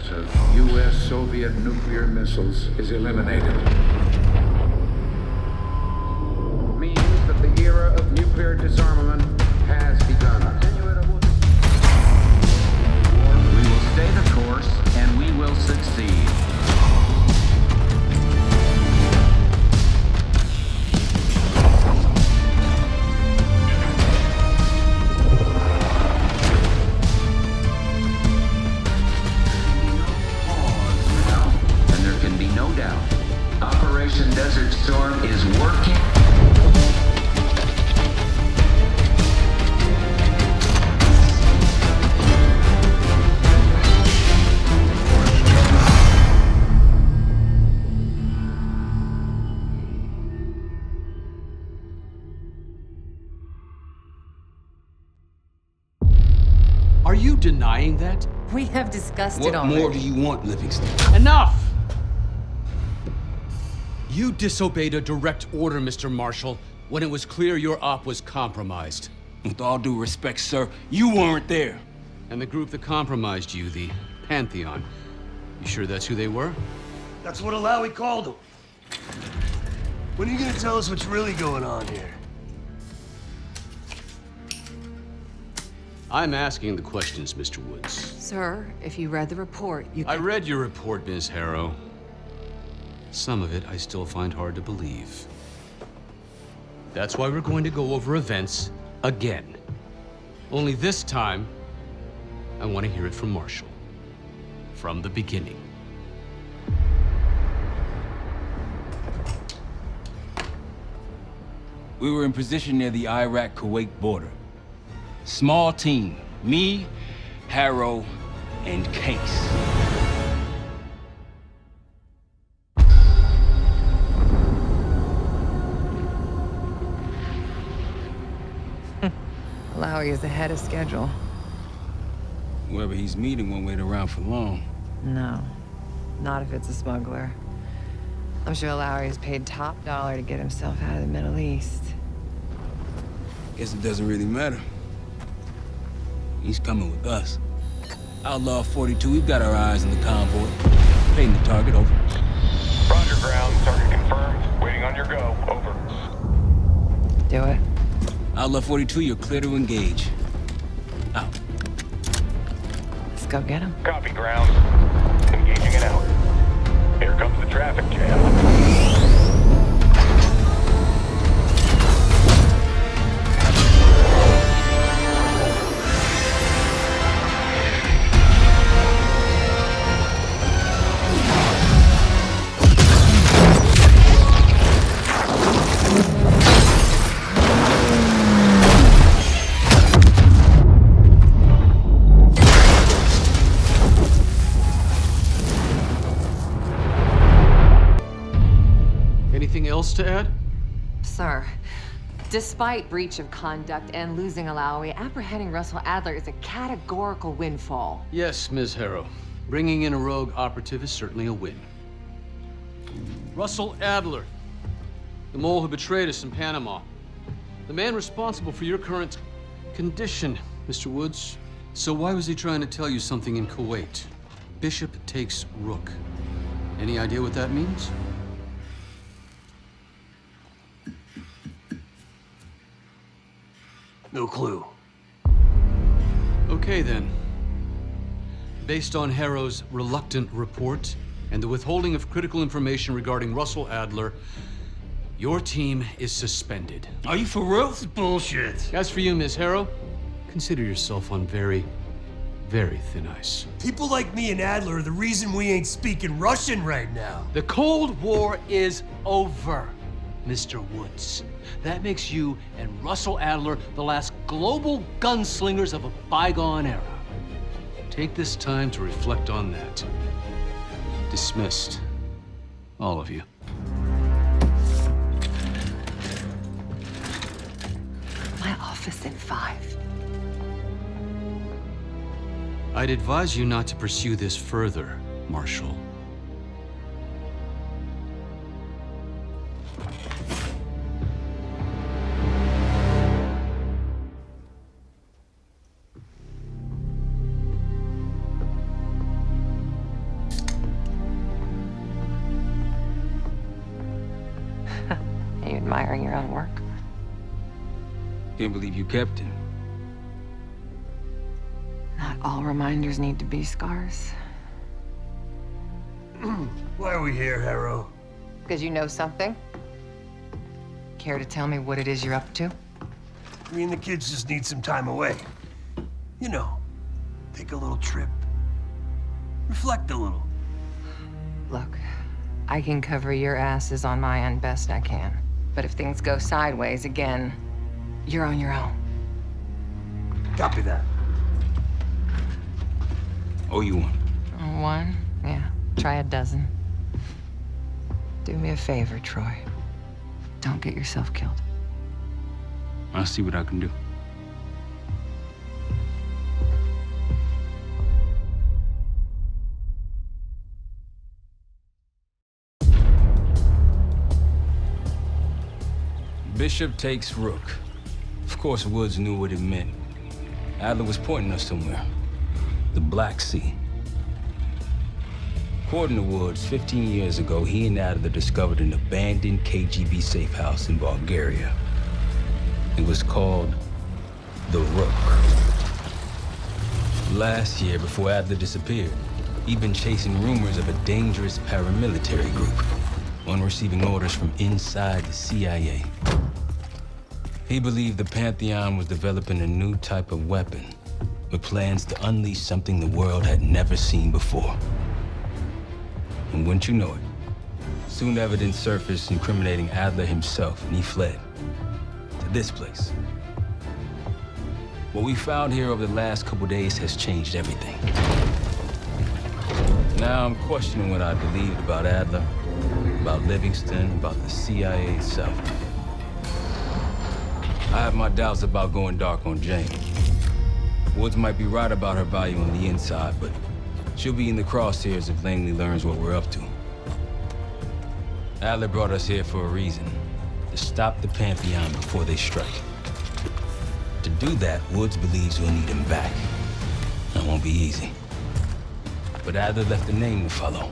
chance of U.S.-Soviet nuclear missiles is eliminated. Means that the era of nuclear disarmament has begun. We will stay the course, and we will succeed. No doubt. Operation Desert Storm is working. Are you denying that? We have discussed it already. What more do you want, Livingston? Enough! You disobeyed a direct order, Mr. Marshall, when it was clear your op was compromised. With all due respect, sir, you weren't there. And the group that compromised you, the Pantheon, you sure that's who they were? That's what Alawi called them. When are you gonna tell us what's really going on here? I'm asking the questions, Mr. Woods. Sir, if you read the report, you can... I read your report, Ms. Harrow. Some of it I still find hard to believe. That's why we're going to go over events again. Only this time, I want to hear it from Marshall. From the beginning. We were in position near the Iraq-Kuwait border. Small team, me, Harrow, and Case. Alawi is ahead of schedule. Whoever he's meeting won't wait around for long. No, not if it's a smuggler. I'm sure Alawi is paid top dollar to get himself out of the Middle East. Guess it doesn't really matter. He's coming with us. Outlaw 42, we've got our eyes on the convoy. Paying the target, over. Roger, ground. Target confirmed. Waiting on your go. Over. Do it. Outlaw 42, you're clear to engage. Out. Let's go get him. Copy, ground. Engaging and out. Here comes the traffic jam. Anything else to add? Sir, despite breach of conduct and losing Alawi, apprehending Russell Adler is a categorical windfall. Yes, Ms. Harrow. Bringing in a rogue operative is certainly a win. Russell Adler, the mole who betrayed us in Panama. The man responsible for your current condition, Mr. Woods. So why was he trying to tell you something in Kuwait? Bishop takes Rook. Any idea what that means? No clue. Okay, then. Based on Harrow's reluctant report and the withholding of critical information regarding Russell Adler, your team is suspended. Are you for real? This is bullshit. As for you, Ms. Harrow, consider yourself on very, very thin ice. People like me and Adler are the reason we ain't speaking Russian right now. The Cold War is over, Mr. Woods. That makes you and Russell Adler the last global gunslingers of a bygone era. Take this time to reflect on that. Dismissed. All of you. My office in 5. I'd advise you not to pursue this further, Marshal. admiring your own work. Can't believe you kept it. Not all reminders need to be scars. Why are we here, Harrow? Because you know something? Care to tell me what it is you're up to? Me and the kids just need some time away. You know, take a little trip. Reflect a little. Look, I can cover your asses on my end best I can. But if things go sideways again, you're on your own. Copy that. Oh, you one. One? Yeah. Try a dozen. Do me a favor, Troy. Don't get yourself killed. I'll see what I can do. Bishop takes Rook. Of course, Woods knew what it meant. Adler was pointing us somewhere. The Black Sea. According to Woods, 15 years ago, he and Adler discovered an abandoned KGB safe house in Bulgaria. It was called the Rook. Last year, before Adler disappeared, he'd been chasing rumors of a dangerous paramilitary group, one receiving orders from inside the CIA. He believed the Pantheon was developing a new type of weapon, with plans to unleash something the world had never seen before. And wouldn't you know it, soon evidence surfaced incriminating Adler himself, and he fled to this place. What we found here over the last couple days has changed everything. Now I'm questioning what I believed about Adler, about Livingston, about the CIA itself. I have my doubts about going dark on Jane. Woods might be right about her value on the inside, but she'll be in the crosshairs if Langley learns what we're up to. Adler brought us here for a reason, to stop the Pantheon before they strike. To do that, Woods believes we'll need him back. That won't be easy. But Adler left a name to follow.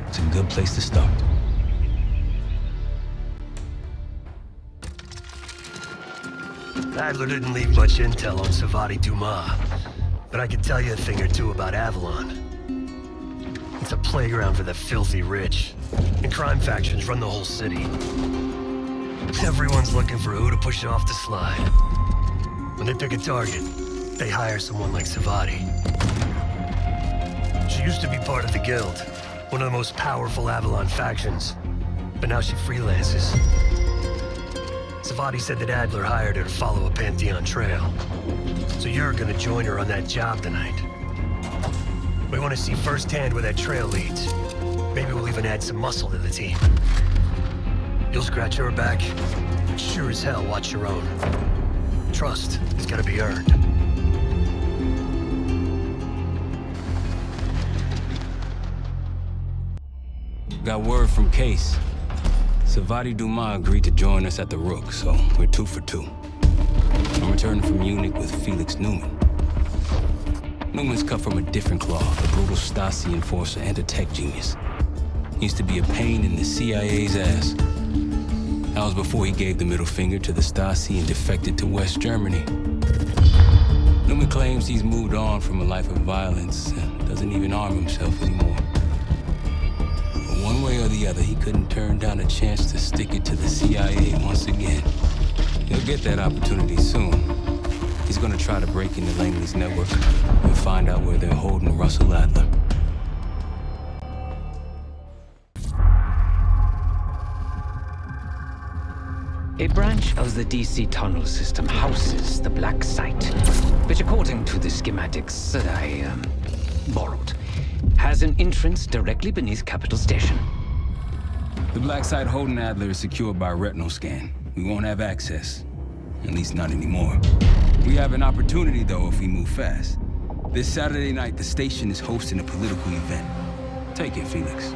It's a good place to start. Adler didn't leave much intel on Savati Dumas, but I can tell you a thing or two about Avalon. It's a playground for the filthy rich, and crime factions run the whole city. Everyone's looking for who to push off the slide. When they pick a target, they hire someone like Savati. She used to be part of the Guild, one of the most powerful Avalon factions, but now she freelances. Savati said that Adler hired her to follow a Pantheon trail. So you're gonna join her on that job tonight. We want to see firsthand where that trail leads. Maybe we'll even add some muscle to the team. You'll scratch her back, but sure as hell watch your own. Trust has gotta be earned. Got word from Case. Savati Dumas agreed to join us at the Rook, so we're 2 for 2. I'm returning from Munich with Felix Newman. Newman's cut from a different cloth, a brutal Stasi enforcer and a tech genius. He used to be a pain in the CIA's ass. That was before he gave the middle finger to the Stasi and defected to West Germany. Newman claims he's moved on from a life of violence and doesn't even arm himself anymore. One way or the other, he couldn't turn down a chance to stick it to the CIA once again. He'll get that opportunity soon. He's gonna try to break into Langley's network and find out where they're holding Russell Adler. A branch of the DC tunnel system houses the Black Site, which according to the schematics that I borrowed, has an entrance directly beneath Capital Station. The Black Site holding Adler is secured by a retinal scan. We won't have access. At least not anymore. We have an opportunity, though, if we move fast. This Saturday night, the station is hosting a political event. Take it, Felix.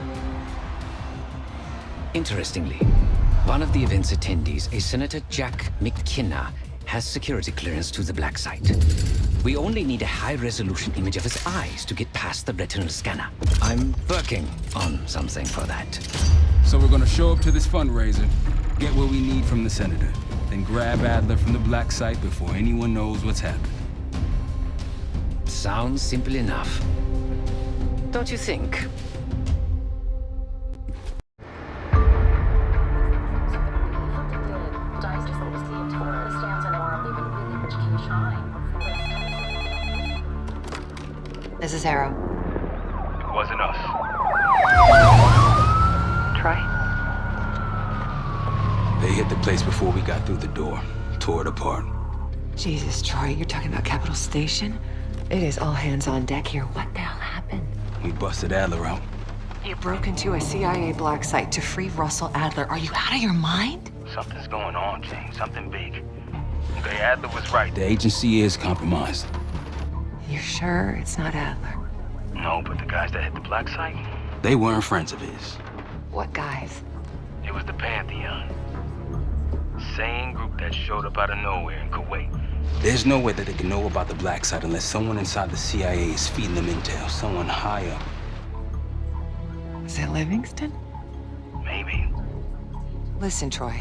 Interestingly, one of the event's attendees, a Senator Jack McKenna, has security clearance to the Black Site. We only need a high-resolution image of his eyes to get past the retinal scanner. I'm working on something for that. So we're gonna show up to this fundraiser, Get what we need from the Senator, then grab Adler from the black site before anyone knows what's happened. Sounds simple enough. Don't you think? This is Arrow. Wasn't us. Troy? They hit the place before we got through the door, tore it apart. Jesus, Troy, you're talking about Capitol Station? It is all hands on deck here. What the hell happened? We busted Adler out. You broke into a CIA black site to free Russell Adler. Are you out of your mind? Something's going on, James. Something big. Okay, Adler was right. The agency is compromised. You're sure it's not Adler? No, but the guys that hit the black site, They weren't friends of his. What guys? it was the Pantheon. Same group that showed up out of nowhere in Kuwait. There's no way that they can know about the black site unless someone inside the CIA is feeding them intel, someone high up. Is it Livingston? Maybe. Listen, Troy.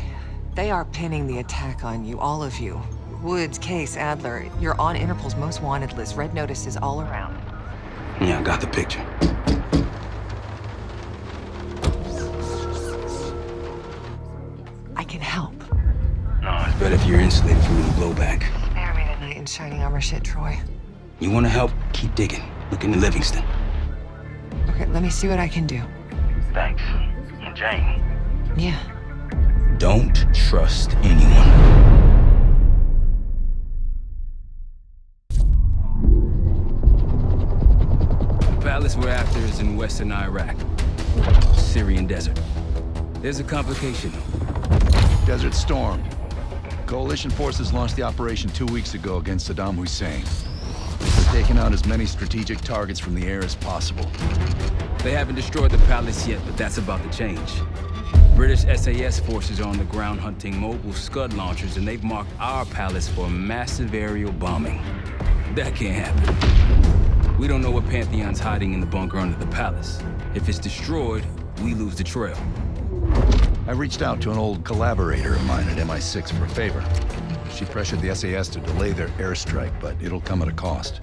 They are pinning the attack on you, all of you. Woods, Case, Adler. You're on Interpol's most wanted list. Red notices all around. Yeah, I got the picture. I can help. No, it's But if you're insulated from any blowback, Spare me tonight in shining armor shit, Troy. you want to help, keep digging. Look into Livingston. Okay, let me see what I can do. thanks. And Jane. Yeah. Don't trust anyone. The palace we're after is in western Iraq, Syrian desert. There's a complication. Desert Storm. Coalition forces launched the operation 2 weeks ago against Saddam Hussein. They're taking out as many strategic targets from the air as possible. They haven't destroyed the palace yet, but that's about to change. British SAS forces are on the ground hunting mobile Scud launchers, and they've marked our palace for massive aerial bombing. That can't happen. We don't know what Pantheon's hiding in the bunker under the palace. If it's destroyed, we lose the trail. I reached out to an old collaborator of mine at MI6 for a favor. She pressured the SAS to delay their airstrike, but it'll come at a cost.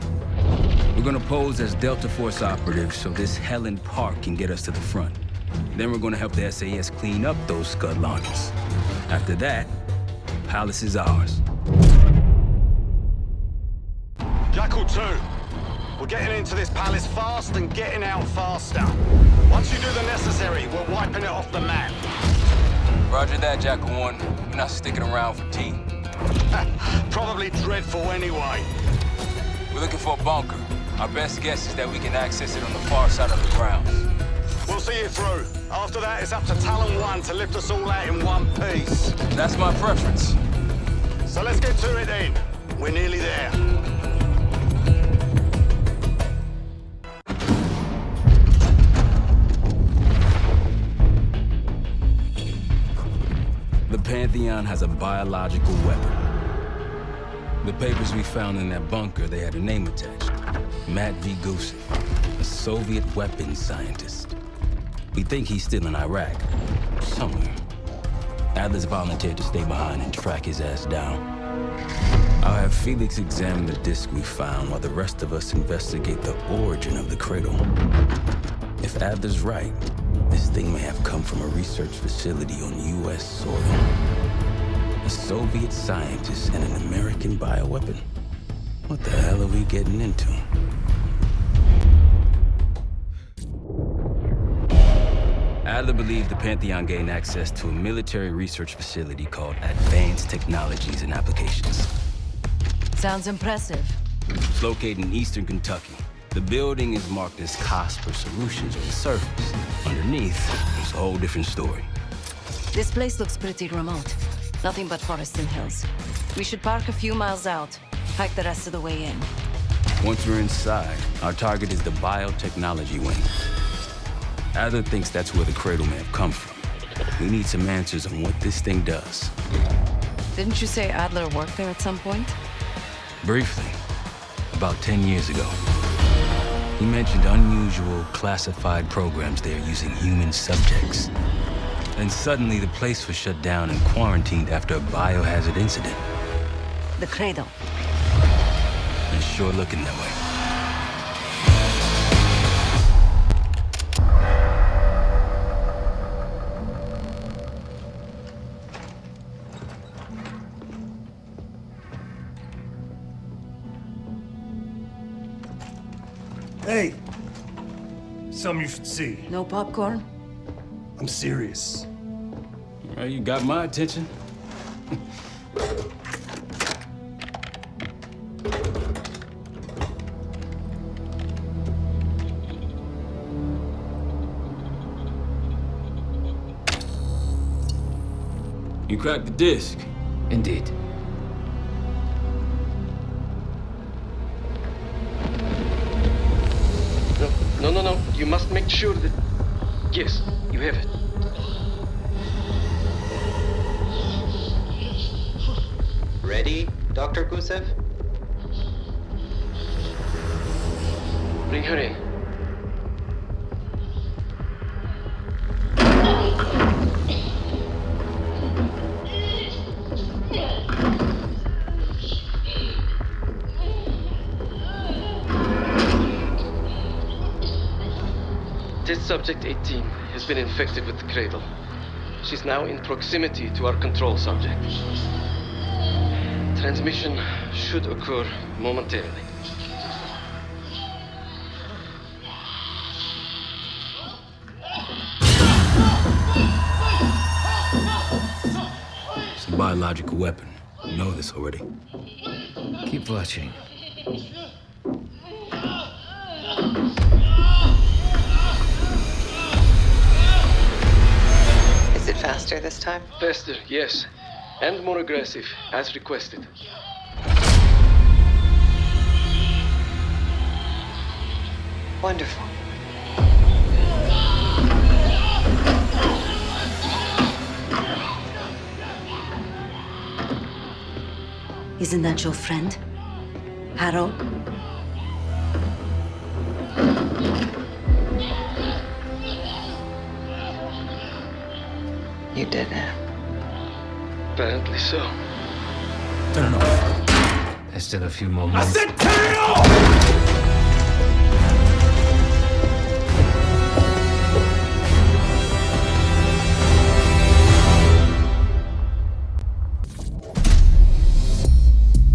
We're gonna pose as Delta Force operatives so this Helen Park can get us to the front. Then we're gonna help the SAS clean up those Scud launchers. After that, palace is ours. Jackal 2, we're getting into this palace fast and getting out faster. Once you do the necessary, we're wiping it off the map. Roger that, Jackal 1. We're not sticking around for tea. Probably dreadful anyway. We're looking for a bunker. Our best guess is that we can access it on the far side of the grounds. We'll see you through. After that, it's up to Talon 1 to lift us all out in one piece. That's my preference. So let's get to it then. We're nearly there. The Pantheon has a biological weapon. The papers we found in that bunker, they had a name attached. Matt V. Gusev, a Soviet weapons scientist. We think he's still in Iraq, somewhere. Adler's volunteered to stay behind and track his ass down. I'll have Felix examine the disk we found while the rest of us investigate the origin of the cradle. If Adler's right, this thing may have come from a research facility on U.S. soil. A Soviet scientist and an American bioweapon. What the hell are we getting into? Adler believed the Pantheon gained access to a military research facility called Advanced Technologies and Applications. Sounds impressive. It's located in eastern Kentucky. The building is marked as Cosper Solutions on the surface. Underneath, it's a whole different story. This place looks pretty remote. Nothing but forests and hills. We should park a few miles out, hike the rest of the way in. Once we're inside, our target is the biotechnology wing. Adler thinks that's where the cradle may have come from. We need some answers on what this thing does. Didn't you say Adler worked there at some point? Briefly, about 10 years ago. He mentioned unusual classified programs there using human subjects. And suddenly the place was shut down and quarantined after a biohazard incident. The cradle. It's sure looking that way. Hey! Something you should see. No popcorn? I'm serious. Well, you got my attention. You cracked the disc. Indeed. No. You must make sure that... Yes, you have it. Ready, Dr. Gusev? Bring her in. Test subject 18 has been infected with the cradle. She's now in proximity to our control subject. Transmission should occur momentarily. It's a biological weapon. You know this already. Keep watching. Is it faster this time? Faster, yes. And more aggressive, as requested. Wonderful. Isn't that your friend? Harrow? You did it. Apparently so. Turn it off. There's still a few more minutes. I said turn it off!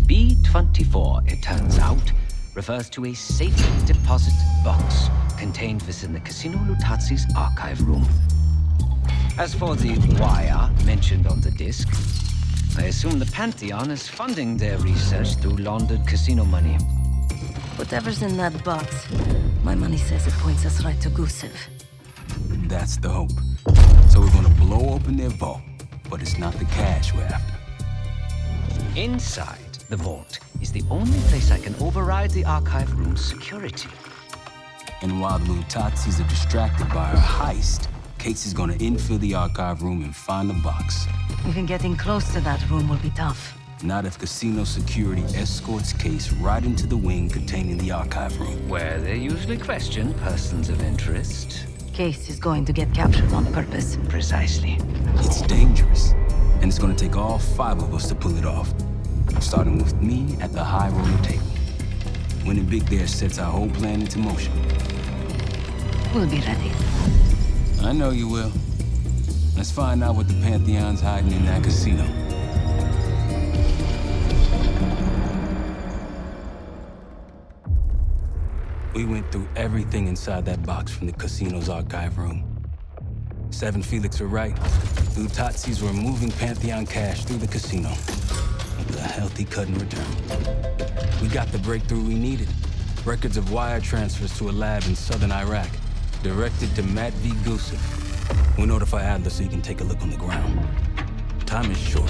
B-24, it turns out, refers to a safe deposit box contained within the Casino Lutazzi's archive room. As for the wire mentioned on the disc, I assume the Pantheon is funding their research through laundered casino money. Whatever's in that box, my money says it points us right to Gusev. That's the hope. So we're gonna blow open their vault, but it's not the cash we're after. Inside the vault is the only place I can override the archive room's security. And while the Lutazzis are distracted by our heist, Case is gonna infill the archive room and find the box. Even getting close to that room will be tough. Not if casino security escorts Case right into the wing containing the archive room. Where they usually question persons of interest. Case is going to get captured on purpose. Precisely. It's dangerous, and it's gonna take all 5 of us to pull it off. Starting with me at the high roller table. Winning big there sets our whole plan into motion. We'll be ready. I know you will. Let's find out what the Pantheon's hiding in that casino. We went through everything inside that box from the casino's archive room. 7 Felix were right. The Lutazzis were moving Pantheon cash through the casino. With a healthy cut in return. We got the breakthrough we needed. Records of wire transfers to a lab in southern Iraq. Directed to Matt V. Gusev. We'll notify Adler so he can take a look on the ground. Time is short.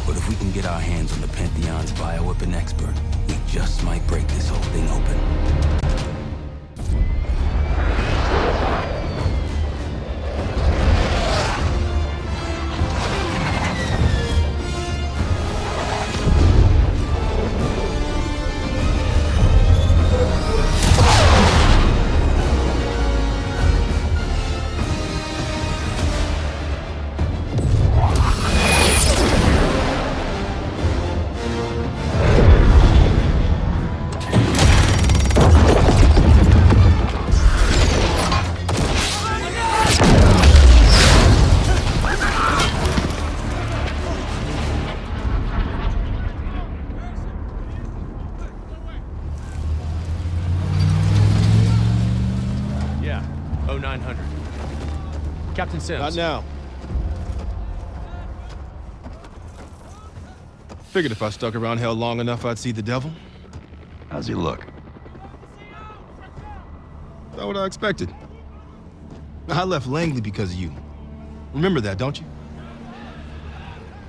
But if we can get our hands on the Pantheon's bioweapon expert, we just might break this whole thing open. 0900. Captain Sims. Not now. Figured if I stuck around hell long enough, I'd see the devil. How's he look? Not what I expected. I left Langley because of you. Remember that, don't you?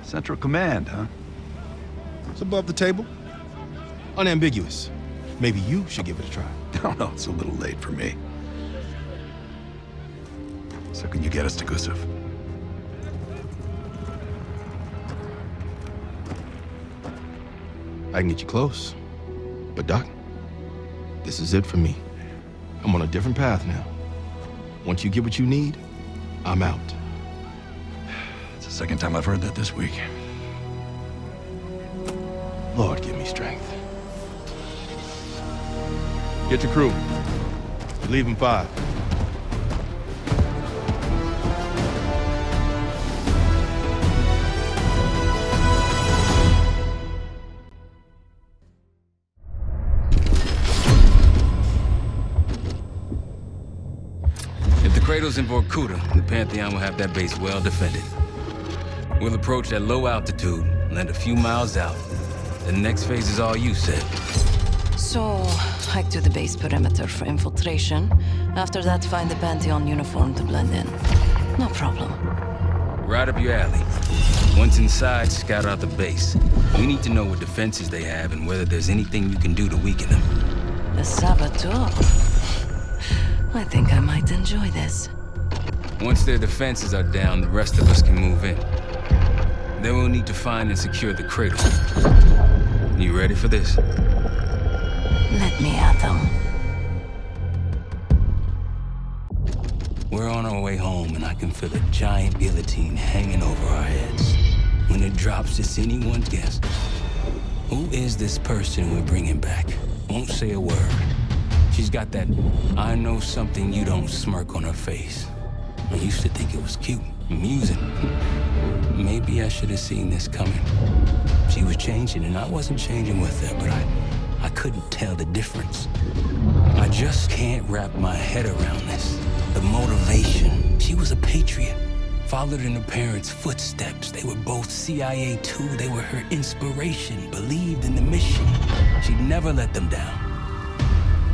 Central Command, huh? It's above the table. Unambiguous. Maybe you should give it a try. Don't know, it's a little late for me. So can you get us to Gusev? I can get you close. But Doc, this is it for me. I'm on a different path now. Once you get what you need, I'm out. It's the second time I've heard that this week. Lord, give me strength. Get your crew. You leave in 5. If the cradle's in Vorkuta, the Pantheon will have that base well defended. We'll approach at low altitude, land a few miles out. The next phase is all you said. So, hike to the base perimeter for infiltration. After that, find the Pantheon uniform to blend in. No problem. Right up your alley. Once inside, scout out the base. We need to know what defenses they have and whether there's anything you can do to weaken them. The saboteur. I think I might enjoy this. Once their defenses are down, the rest of us can move in. Then we'll need to find and secure the cradle. You ready for this? Let me at them. We're on our way home, and I can feel a giant guillotine hanging over our heads. When it drops, it's anyone's guess. Who is this person we're bringing back? Won't say a word. She's got that I know something you don't smirk on her face. I used to think it was cute, amusing. Maybe I should have seen this coming. She was changing, and I wasn't changing with her, but I couldn't tell the difference. I just can't wrap my head around this. The motivation. She was a patriot. Followed in her parents' footsteps. They were both CIA too. They were her inspiration. Believed in the mission. She'd never let them down.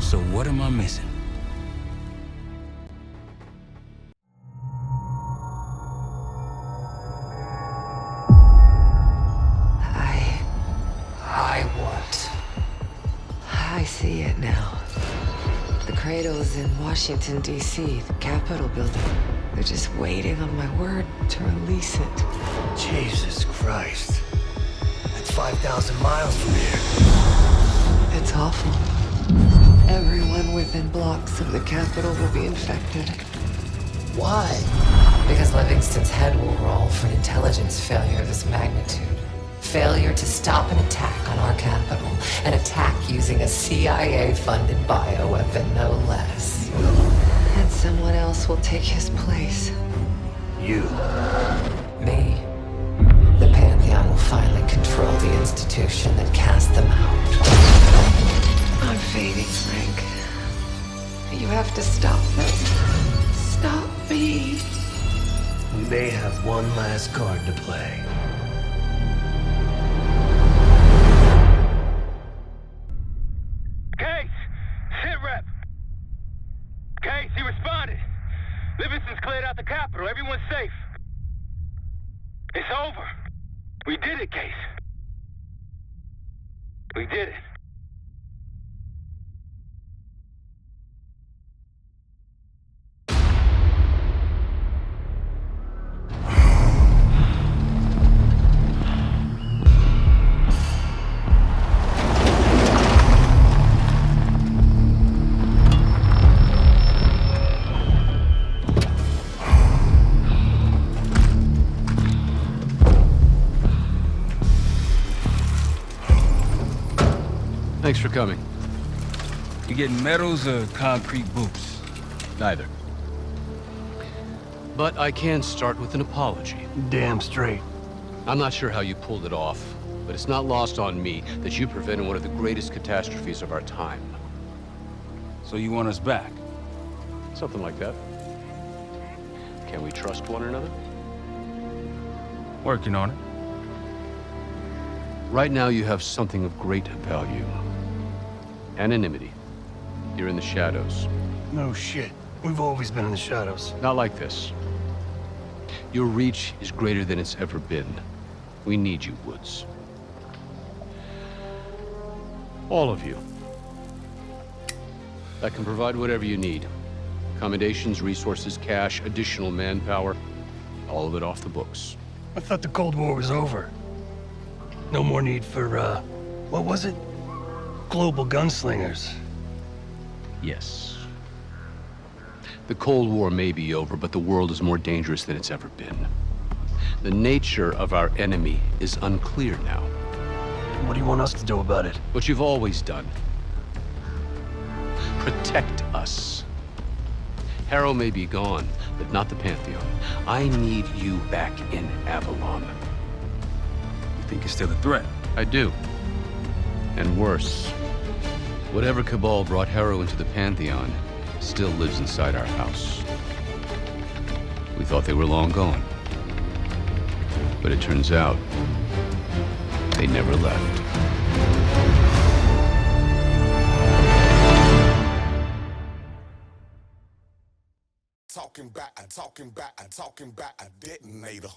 So what am I missing? I see it now. The cradle's in Washington, D.C., the Capitol building. They're just waiting on my word to release it. Jesus Christ. That's 5,000 miles from here. It's awful. Everyone within blocks of the Capitol will be infected. Why? Because Livingston's head will roll for an intelligence failure of this magnitude. Failure to stop an attack on our capital. An attack using a CIA-funded bioweapon, no less. And someone else will take his place. You. Me. The Pantheon will finally control the institution that cast them out. I'm fading, Frank. You have to stop them. Stop me. We may have one last card to play. Livingston's cleared out the Capitol. Everyone's safe. It's over. We did it, Case. We did it. Thanks for coming. You getting medals or concrete boots? Neither. But I can start with an apology. Damn straight. I'm not sure how you pulled it off, but it's not lost on me that you prevented one of the greatest catastrophes of our time. So you want us back? Something like that. Can we trust one another? Working on it. Right now, you have something of great value. Anonymity. You're in the shadows. No shit. We've always been in the shadows. Not like this. Your reach is greater than it's ever been. We need you, Woods. All of you. I can provide whatever you need. Accommodations, resources, cash, additional manpower. All of it off the books. I thought the Cold War was over. No more need for, what was it? Global gunslingers. Yes. The Cold War may be over, but the world is more dangerous than it's ever been. The nature of our enemy is unclear now. What do you want us to do about it? What you've always done. Protect us. Harrow may be gone, but not the Pantheon. I need you back in Avalon. You think it's still a threat? I do. And worse. Whatever cabal brought Harrow into the Pantheon still lives inside our house. We thought they were long gone. But it turns out, they never left. Talking back, a detonator.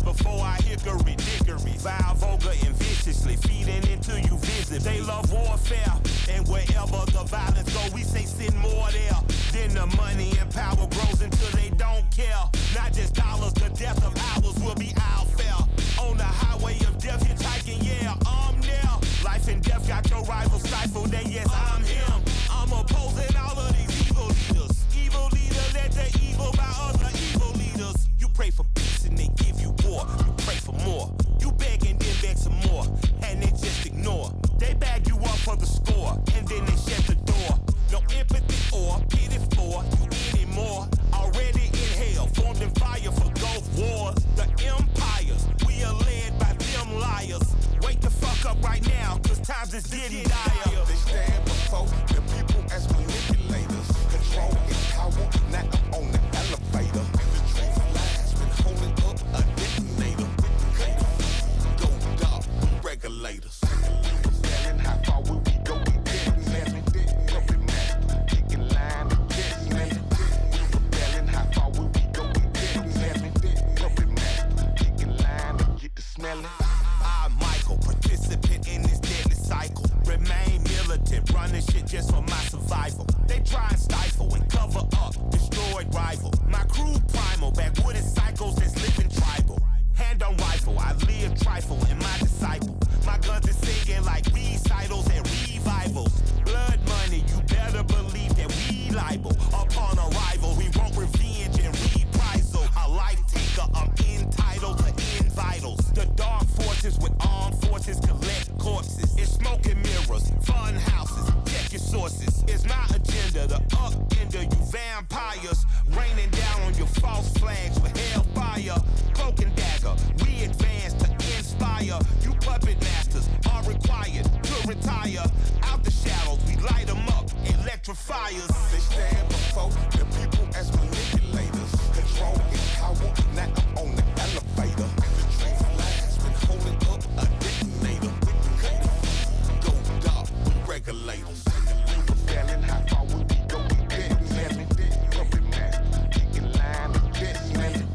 Before I hickory-dickory, vile, vulgar, and viciously feeding into you visibly. They love warfare, and wherever the violence go, we say send more there. Then the money and power grows until they don't care. Not just dollars, the death of ours will be our fare. On the highway of death, hitchhiking, yeah, I'm there. Life and death got your rival stifled, and yes, I'm him. I'm opposing all of these evil leaders. Evil leaders let the evil by other evil leaders. You pray for peace and they give you war. You pray for more. You beg and then beg some more. And they just ignore. They bag you up for the score. And then they shut the door. No empathy or pity for you anymore. Already in hell, formed in fire for Gulf wars. The empires, we are led by them liars. Wake the fuck up right now, cause times is getting dire. They stand before the people as manipulators. Control and power, not up on the elevator. The truth lies, been holding up a detonator. Go dark, regulators. Standing how far will we go? We detonating, jumping mad, kicking line to detonating. We rebelling, how far will we go? We detonating, jumping mad, kicking line to get the smelling. I'm Michael, participant in this deadly cycle. Remain militant, running shit just for my survival. They try and stifle and cover up, destroyed rival. My crew primal, backwooden cycles that's living tribal. Hand on rifle, I live trifle in my disciple. My guns is singing like recitals and revivals. Blood money, you better believe that we liable. Upon arrival, we want revenge and reprisal. A life taker, I'm entitled to end vitals. The dark forces with armed forces collect corpses. It's smoking mirrors, fun houses, check your sources. It's my agenda to upender you vampires. Raining down on your false flags with hellfire. Cloak and dagger, we advance to inspire. You puppet masters are required to retire. Out the shadows, we light them up, electrifiers. They stand before the people as manipulators. Control and power, not up on the elevator. The truth lies, been holding up a detonator. Go dark, regulators. Rebelling, how far will we go? We detonating, jumping mad, kicking line to detonating.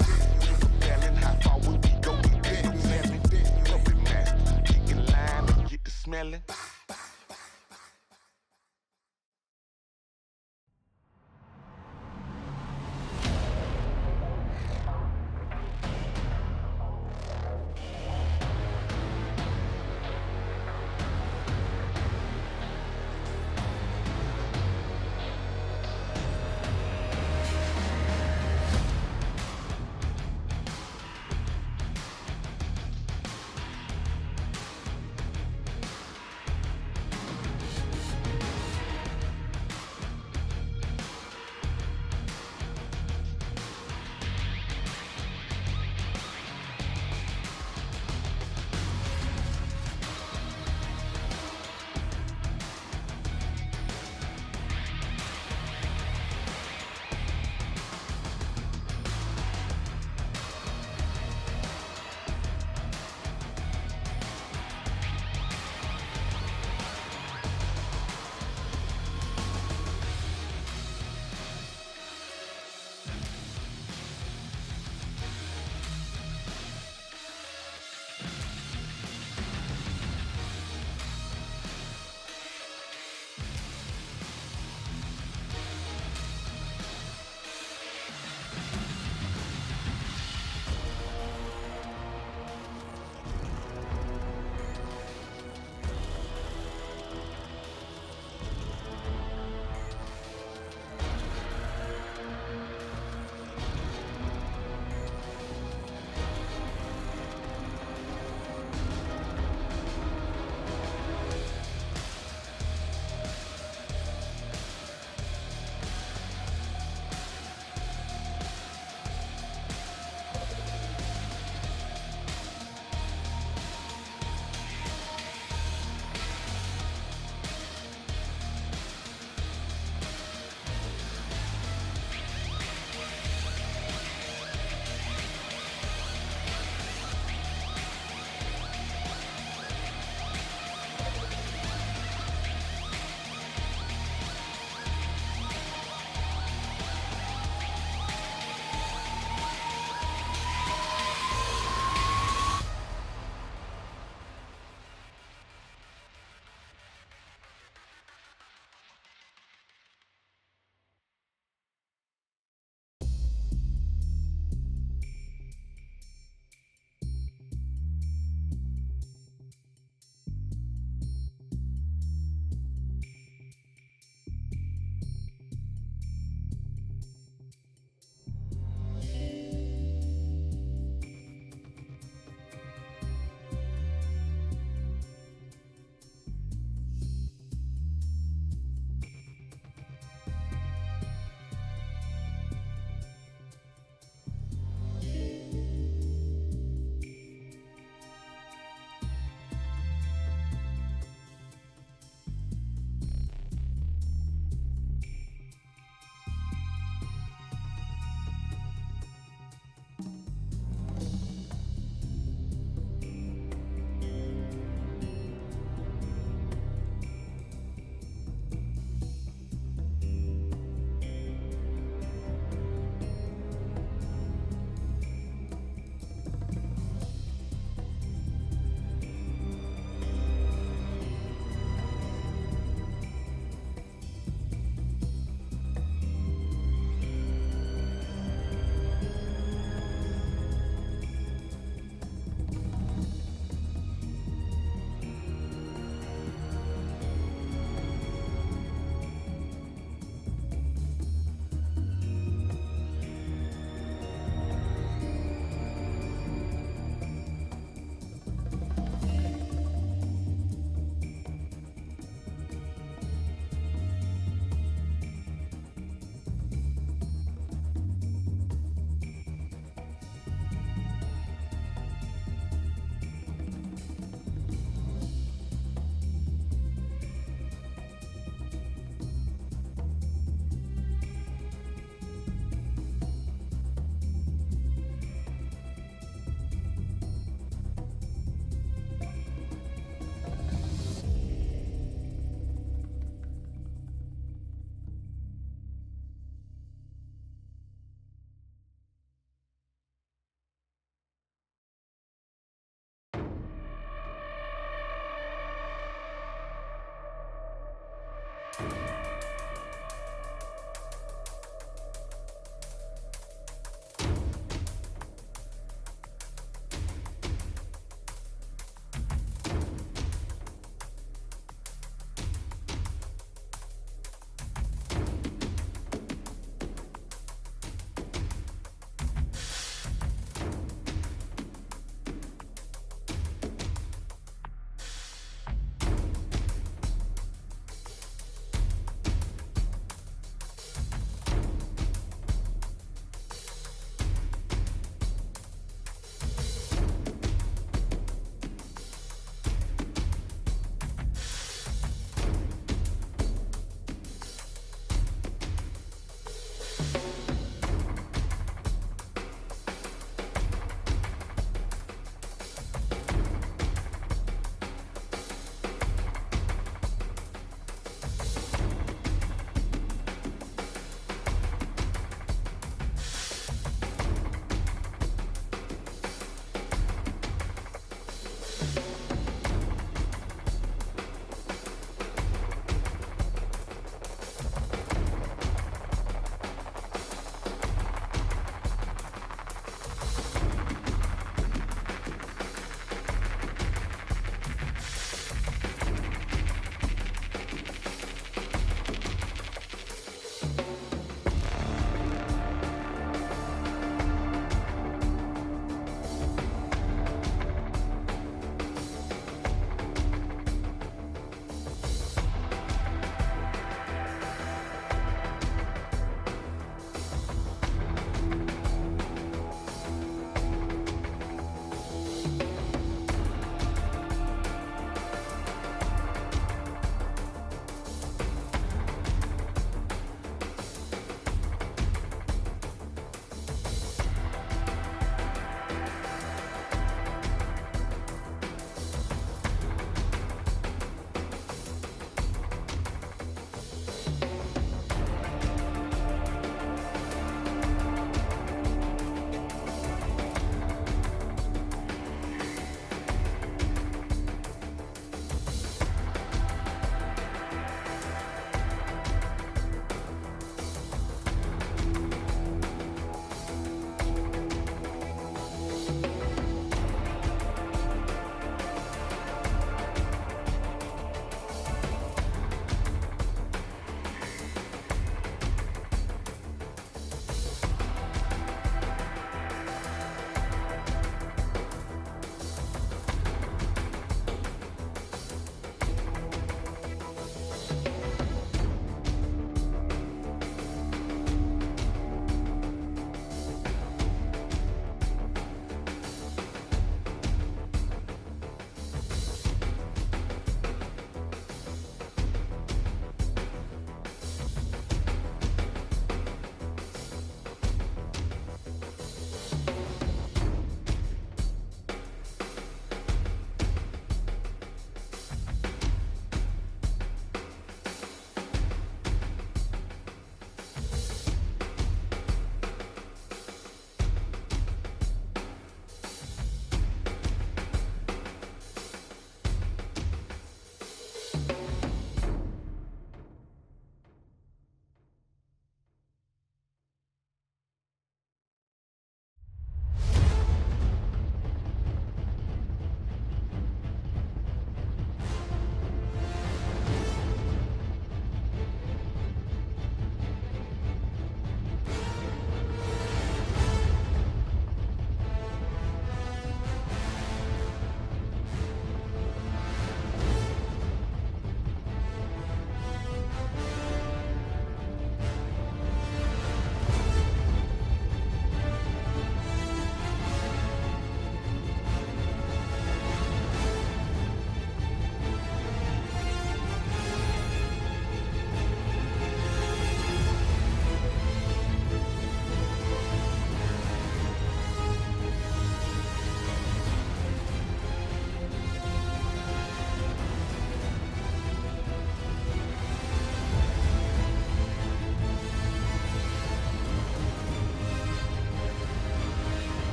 Rebelling, how far will we go? We detonating, jumping mad, kicking line to get the smelling.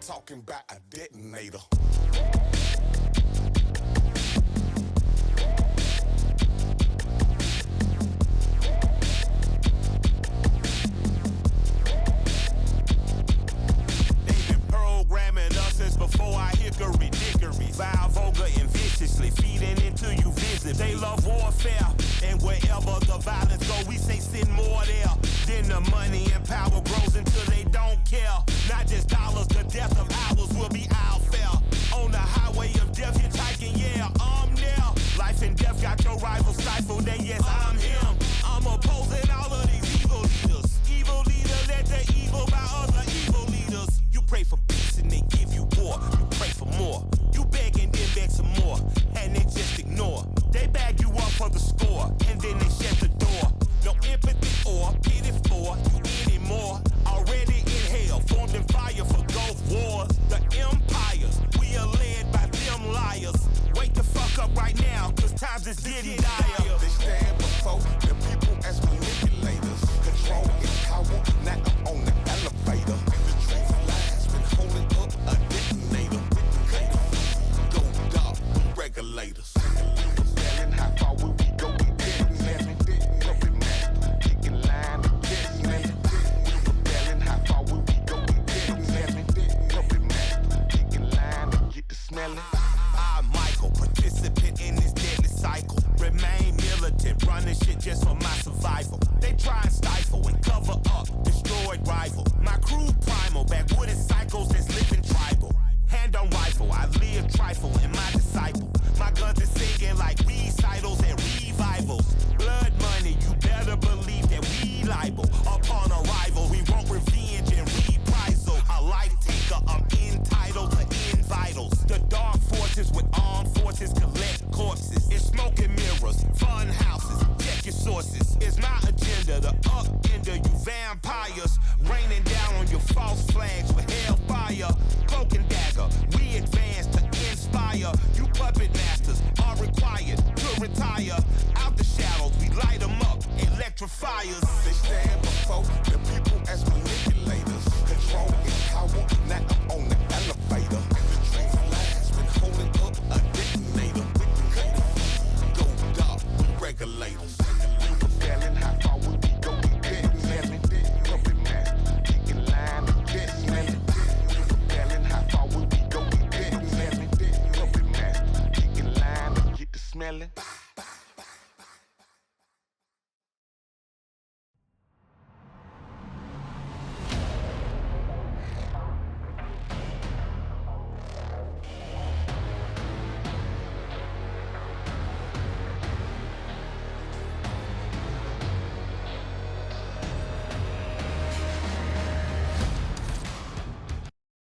talking about a detonator. Before I hickory dickory, vile, vulgar, and viciously feeding into you visibly. They love warfare, and wherever the violence go, we say send more there. Then the money and power grows until they don't care. Not just dollars, the death of ours will be our fare. On the highway of death, hitchhiking, yeah, I'm there. Life and death got your rival stifled, and yes, I'm him. I'm opposing all of these evil leaders. Evil leaders let the evil by other evil leaders. You pray for peace and they give you war. You pray for more. You beg and then beg some more. And they just ignore. They bag you up for the score. And then they shut the door. No empathy or pity for you anymore. Already in hell, formed in fire for Gulf wars. The empires, we are led by them liars. Wake the fuck up right now, cause times is getting dire. They stand before the people as manipulators. Control and power, not on the elevator. The truth lies been holding up a detonator. Go dark, regulators. Standing how far will we go? We detonating, puppet master, kicking line to get me. We rebelling, how far will we go? We detonating, puppet master, kicking line to get the smelling. I'm Michael, participant in this deadly cycle. Remain militant, running shit just for my survival. They try and stifle and cover up, destroyed rival. My crew primal, backwooden cycles that's living tribal. Hand on rifle, I live trifle in my disciple. My guns is singing like recitals and revivals. Blood money, you better believe that we liable. Upon arrival, we want revenge and reprisal. A life taker, I'm entitled to end vitals. The dark forces with armed forces collect corpses. It's smoke and mirrors, fun houses, check your sources. It's my agenda to upender you vampires. Raining down on your false flags with hellfire. Cloak and dagger, we advance to inspire. You puppet masters are required to retire. Out the shadows, we light them up, electrifiers. They stand before the people as manipulators. Control and power, not on the elevator. The truth lies been holding up a